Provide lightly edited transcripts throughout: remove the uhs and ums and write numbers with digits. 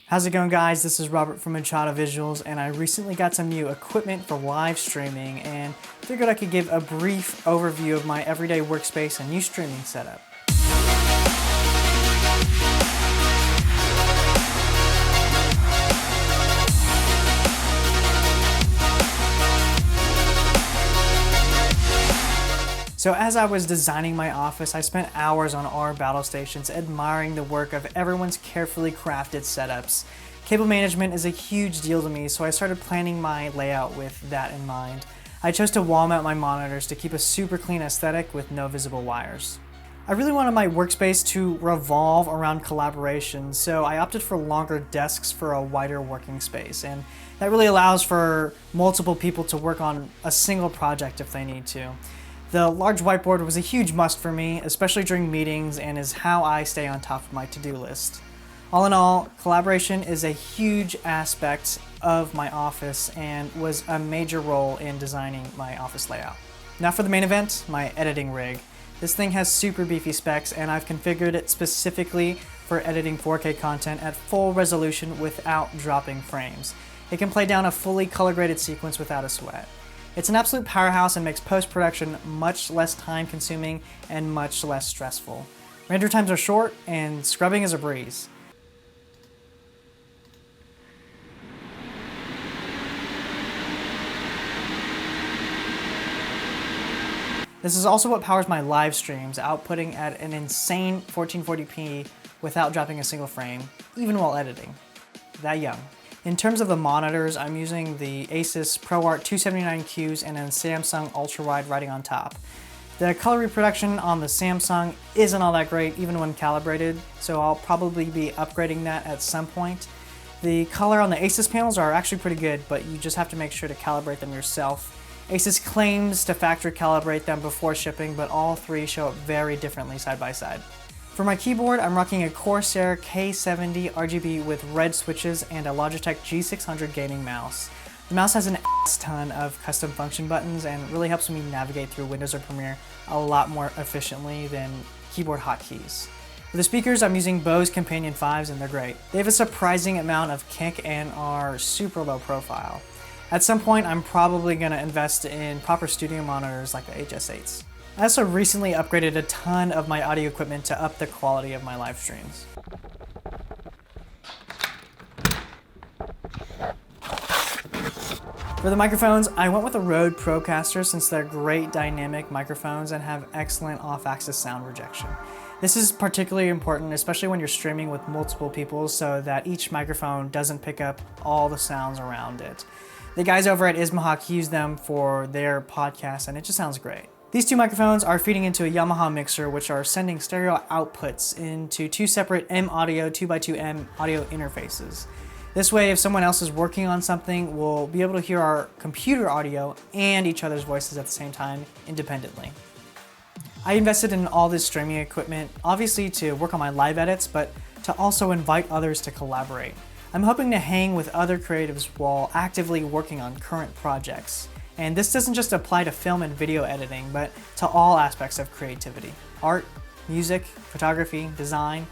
How's it going, guys? This is Robert from Machado Visuals, and I recently got some new equipment for live streaming and figured I could give a brief overview of my everyday workspace and new streaming setup. So as I was designing my office, I spent hours on our battle stations admiring the work of everyone's carefully crafted setups. Cable management is a huge deal to me, so I started planning my layout with that in mind. I chose to wall mount my monitors to keep a super clean aesthetic with no visible wires. I really wanted my workspace to revolve around collaboration, so I opted for longer desks for a wider working space, and that really allows for multiple people to work on a single project if they need to. The large whiteboard was a huge must for me, especially during meetings, and is how I stay on top of my to-do list. All in all, collaboration is a huge aspect of my office and was a major role in designing my office layout. Now for the main event, my editing rig. This thing has super beefy specs, and I've configured it specifically for editing 4K content at full resolution without dropping frames. It can play down a fully color graded sequence without a sweat. It's an absolute powerhouse and makes post-production much less time-consuming and much less stressful. Render times are short, and scrubbing is a breeze. This is also what powers my live streams, outputting at an insane 1440p without dropping a single frame, even while editing. That young. In terms of the monitors, I'm using the Asus ProArt 279Qs and a Samsung ultra-wide writing on top. The color reproduction on the Samsung isn't all that great even when calibrated, so I'll probably be upgrading that at some point. The color on the Asus panels are actually pretty good, but you just have to make sure to calibrate them yourself. Asus claims to factory calibrate them before shipping, but all three show up very differently side by side. For my keyboard, I'm rocking a Corsair K70 RGB with red switches and a Logitech G600 gaming mouse. The mouse has an ton of custom function buttons and really helps me navigate through Windows or Premiere a lot more efficiently than keyboard hotkeys. For the speakers, I'm using Bose Companion 5s, and they're great. They have a surprising amount of kick and are super low profile. At some point, I'm probably going to invest in proper studio monitors like the HS8s. I also recently upgraded a ton of my audio equipment to up the quality of my live streams. For the microphones, I went with a Rode Procaster since they're great dynamic microphones and have excellent off-axis sound rejection. This is particularly important, especially when you're streaming with multiple people, so that each microphone doesn't pick up all the sounds around it. The guys over at Ismahawk use them for their podcast, and it just sounds great. These two microphones are feeding into a Yamaha mixer, which are sending stereo outputs into two separate M-Audio 2x2M audio interfaces. This way, if someone else is working on something, we'll be able to hear our computer audio and each other's voices at the same time independently. I invested in all this streaming equipment, obviously to work on my live edits, but to also invite others to collaborate. I'm hoping to hang with other creatives while actively working on current projects. And this doesn't just apply to film and video editing, but to all aspects of creativity. Art, music, photography, design.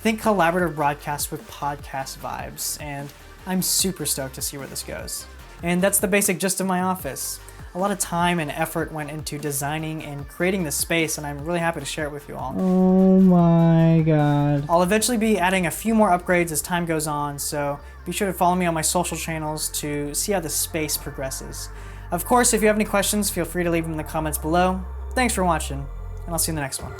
Think collaborative broadcast with podcast vibes, and I'm super stoked to see where this goes. And that's the basic gist of my office. A lot of time and effort went into designing and creating this space, and I'm really happy to share it with you all. Oh my god. I'll eventually be adding a few more upgrades as time goes on, so be sure to follow me on my social channels to see how the space progresses. Of course, if you have any questions, feel free to leave them in the comments below. Thanks for watching, and I'll see you in the next one.